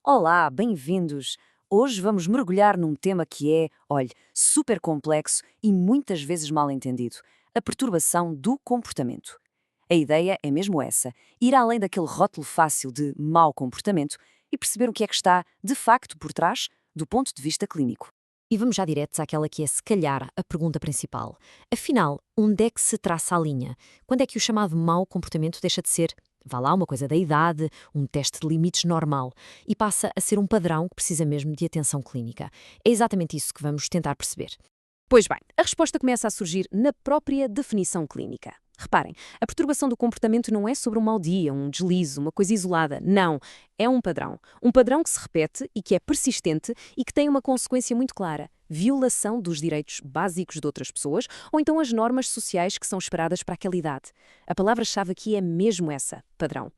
Olá, bem-vindos! Hoje vamos mergulhar num tema que é, olhe, super complexo e muitas vezes mal entendido: a perturbação do comportamento. A ideia é mesmo essa: ir além daquele rótulo fácil de mau comportamento e perceber o que é que está, de facto, por trás, do ponto de vista clínico. E vamos já diretos àquela que é, se calhar, a pergunta principal. Afinal, onde é que se traça a linha? Quando é que o chamado mau comportamento deixa de ser, vá lá, uma coisa da idade, um teste de limites normal, e passa a ser um padrão que precisa mesmo de atenção clínica? É exatamente isso que vamos tentar perceber. Pois bem, a resposta começa a surgir na própria definição clínica. Reparem, a perturbação do comportamento não é sobre um mau dia, um deslize, uma coisa isolada. Não, é um padrão. Um padrão que se repete e que é persistente e que tem uma consequência muito clara: violação dos direitos básicos de outras pessoas ou então as normas sociais que são esperadas para aquela idade. A palavra-chave aqui é mesmo essa: padrão.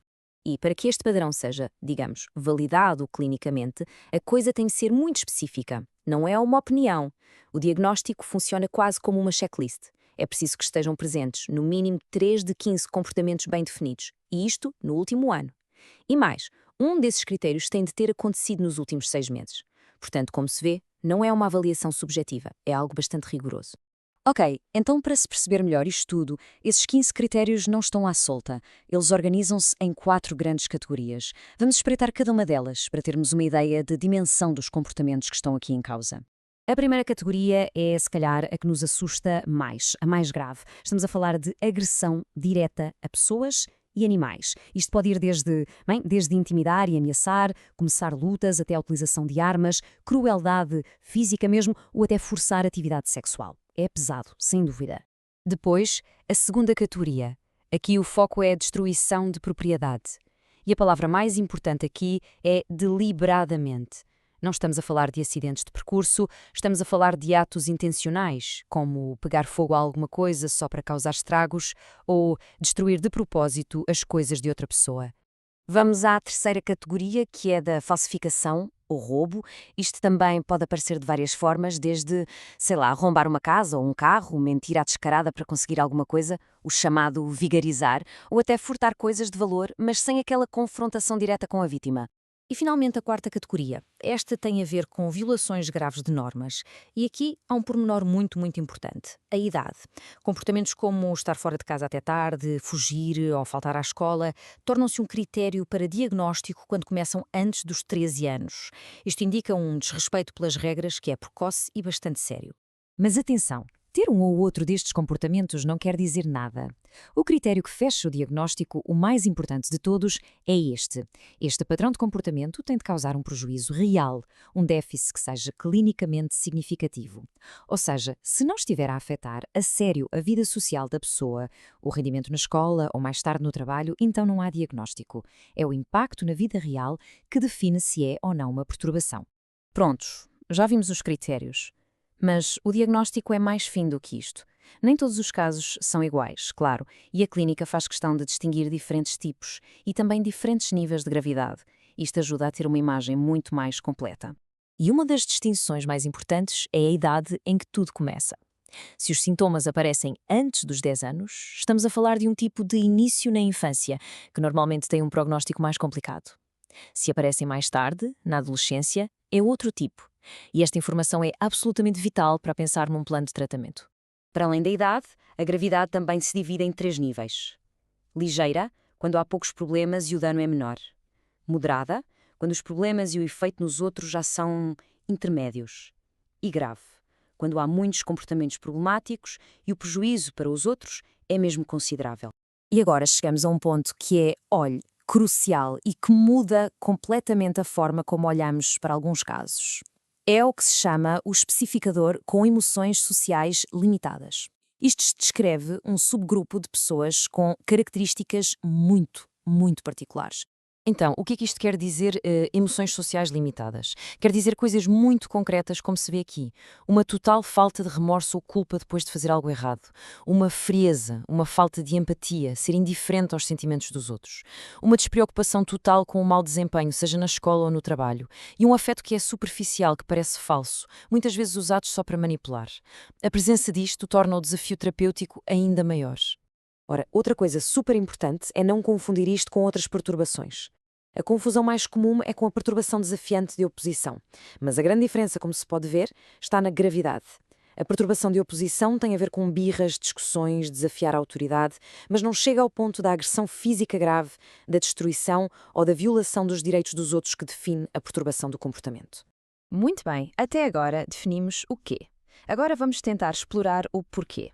E para que este padrão seja, digamos, validado clinicamente, a coisa tem de ser muito específica. Não é uma opinião. O diagnóstico funciona quase como uma checklist. É preciso que estejam presentes, no mínimo, 3 de 15 comportamentos bem definidos. E isto no último ano. E mais, um desses critérios tem de ter acontecido nos últimos 6 meses. Portanto, como se vê, não é uma avaliação subjetiva, é algo bastante rigoroso. Ok, então para se perceber melhor isto tudo, esses 15 critérios não estão à solta. Eles organizam-se em 4 grandes categorias. Vamos espreitar cada uma delas para termos uma ideia de dimensão dos comportamentos que estão aqui em causa. A primeira categoria é, se calhar, a que nos assusta mais, a mais grave. Estamos a falar de agressão direta a pessoas e animais. Isto pode ir desde intimidar e ameaçar, começar lutas, até a utilização de armas, crueldade física mesmo, ou até forçar atividade sexual. É pesado, sem dúvida. Depois, a segunda categoria. Aqui o foco é a destruição de propriedade. E a palavra mais importante aqui é deliberadamente. Não estamos a falar de acidentes de percurso, estamos a falar de atos intencionais, como pegar fogo a alguma coisa só para causar estragos ou destruir de propósito as coisas de outra pessoa. Vamos à terceira categoria, que é da falsificação ou roubo. Isto também pode aparecer de várias formas, desde, sei lá, arrombar uma casa ou um carro, mentir à descarada para conseguir alguma coisa, o chamado vigarizar, ou até furtar coisas de valor, mas sem aquela confrontação direta com a vítima. E finalmente a quarta categoria. Esta tem a ver com violações graves de normas. E aqui há um pormenor muito importante: a idade. Comportamentos como estar fora de casa até tarde, fugir ou faltar à escola tornam-se um critério para diagnóstico quando começam antes dos 13 anos. Isto indica um desrespeito pelas regras que é precoce e bastante sério. Mas atenção, ter um ou outro destes comportamentos não quer dizer nada. O critério que fecha o diagnóstico, o mais importante de todos, é este. Este padrão de comportamento tem de causar um prejuízo real, um déficit que seja clinicamente significativo. Ou seja, se não estiver a afetar a sério a vida social da pessoa, o rendimento na escola ou mais tarde no trabalho, então não há diagnóstico. É o impacto na vida real que define se é ou não uma perturbação. Prontos, já vimos os critérios. Mas o diagnóstico é mais fino do que isto. Nem todos os casos são iguais, claro, e a clínica faz questão de distinguir diferentes tipos e também diferentes níveis de gravidade. Isto ajuda a ter uma imagem muito mais completa. E uma das distinções mais importantes é a idade em que tudo começa. Se os sintomas aparecem antes dos 10 anos, estamos a falar de um tipo de início na infância, que normalmente tem um prognóstico mais complicado. Se aparecem mais tarde, na adolescência, é outro tipo. E esta informação é absolutamente vital para pensar num plano de tratamento. Para além da idade, a gravidade também se divide em 3 níveis. Ligeira, quando há poucos problemas e o dano é menor. Moderada, quando os problemas e o efeito nos outros já são intermédios. E grave, quando há muitos comportamentos problemáticos e o prejuízo para os outros é mesmo considerável. E agora chegamos a um ponto que é, olhe, crucial e que muda completamente a forma como olhamos para alguns casos. É o que se chama o especificador com emoções sociais limitadas. Isto descreve um subgrupo de pessoas com características muito particulares. Então, o que é que isto quer dizer, emoções sociais limitadas? Quer dizer coisas muito concretas, como se vê aqui. Uma total falta de remorso ou culpa depois de fazer algo errado. Uma frieza, uma falta de empatia, ser indiferente aos sentimentos dos outros. Uma despreocupação total com o mau desempenho, seja na escola ou no trabalho. E um afeto que é superficial, que parece falso, muitas vezes usado só para manipular. A presença disto torna o desafio terapêutico ainda maior. Ora, outra coisa super importante é não confundir isto com outras perturbações. A confusão mais comum é com a perturbação desafiante de oposição, mas a grande diferença, como se pode ver, está na gravidade. A perturbação de oposição tem a ver com birras, discussões, desafiar a autoridade, mas não chega ao ponto da agressão física grave, da destruição ou da violação dos direitos dos outros que define a perturbação do comportamento. Muito bem, até agora definimos o quê. Agora vamos tentar explorar o porquê.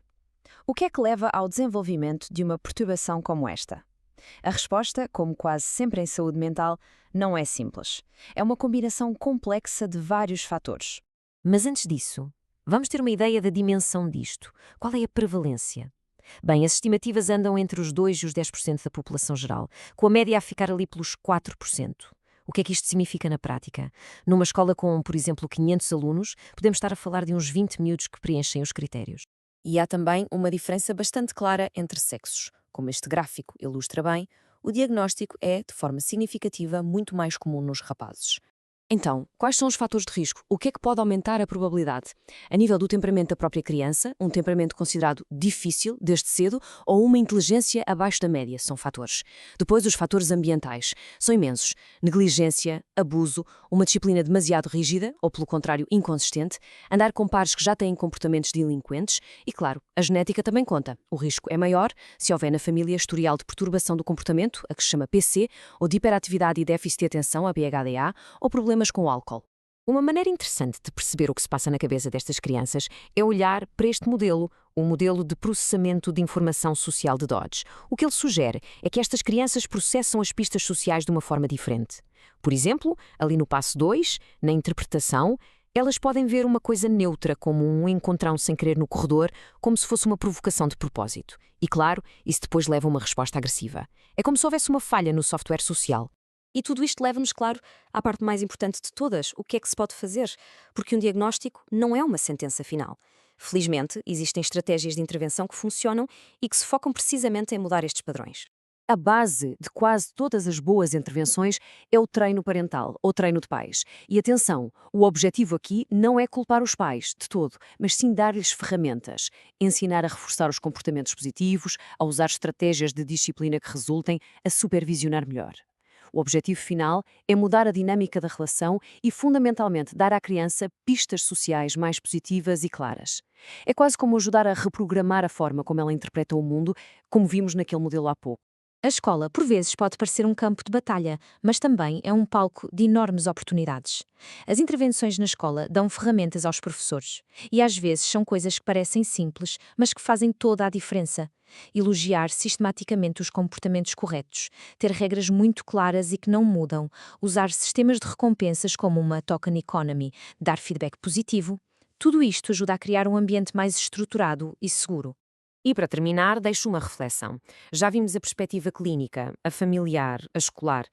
O que é que leva ao desenvolvimento de uma perturbação como esta? A resposta, como quase sempre em saúde mental, não é simples. É uma combinação complexa de vários fatores. Mas antes disso, vamos ter uma ideia da dimensão disto. Qual é a prevalência? Bem, as estimativas andam entre os 2% e os 10% da população geral, com a média a ficar ali pelos 4%. O que é que isto significa na prática? Numa escola com, por exemplo, 500 alunos, podemos estar a falar de uns 20 miúdos que preenchem os critérios. E há também uma diferença bastante clara entre sexos. Como este gráfico ilustra bem, o diagnóstico é, de forma significativa, muito mais comum nos rapazes. Então, quais são os fatores de risco? O que é que pode aumentar a probabilidade? A nível do temperamento da própria criança, um temperamento considerado difícil desde cedo ou uma inteligência abaixo da média são fatores. Depois, os fatores ambientais são imensos. Negligência, abuso, uma disciplina demasiado rígida ou, pelo contrário, inconsistente, andar com pares que já têm comportamentos delinquentes e, claro, a genética também conta. O risco é maior se houver na família historial de perturbação do comportamento, a que se chama PC, ou de hiperatividade e déficit de atenção, a BHDA, ou problemas com o álcool. Uma maneira interessante de perceber o que se passa na cabeça destas crianças é olhar para este modelo, o modelo de processamento de informação social de Dodge. O que ele sugere é que estas crianças processam as pistas sociais de uma forma diferente. Por exemplo, ali no passo 2, na interpretação, elas podem ver uma coisa neutra, como um encontrão sem querer no corredor, como se fosse uma provocação de propósito. E claro, isso depois leva a uma resposta agressiva. É como se houvesse uma falha no software social. E tudo isto leva-nos, claro, à parte mais importante de todas, o que é que se pode fazer? Porque um diagnóstico não é uma sentença final. Felizmente, existem estratégias de intervenção que funcionam e que se focam precisamente em mudar estes padrões. A base de quase todas as boas intervenções é o treino parental, ou treino de pais. E atenção, o objetivo aqui não é culpar os pais, de todo, mas sim dar-lhes ferramentas, ensinar a reforçar os comportamentos positivos, a usar estratégias de disciplina que resultem, a supervisionar melhor. O objetivo final é mudar a dinâmica da relação e, fundamentalmente, dar à criança pistas sociais mais positivas e claras. É quase como ajudar a reprogramar a forma como ela interpreta o mundo, como vimos naquele modelo há pouco. A escola, por vezes, pode parecer um campo de batalha, mas também é um palco de enormes oportunidades. As intervenções na escola dão ferramentas aos professores. E às vezes são coisas que parecem simples, mas que fazem toda a diferença. Elogiar sistematicamente os comportamentos corretos, ter regras muito claras e que não mudam, usar sistemas de recompensas como uma token economy, dar feedback positivo. Tudo isto ajuda a criar um ambiente mais estruturado e seguro. E para terminar, deixo uma reflexão. Já vimos a perspectiva clínica, a familiar, a escolar,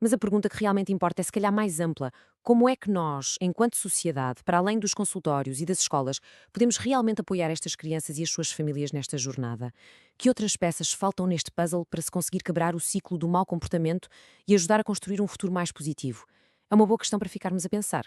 mas a pergunta que realmente importa é se calhar mais ampla. Como é que nós, enquanto sociedade, para além dos consultórios e das escolas, podemos realmente apoiar estas crianças e as suas famílias nesta jornada? Que outras peças faltam neste puzzle para se conseguir quebrar o ciclo do mau comportamento e ajudar a construir um futuro mais positivo? É uma boa questão para ficarmos a pensar.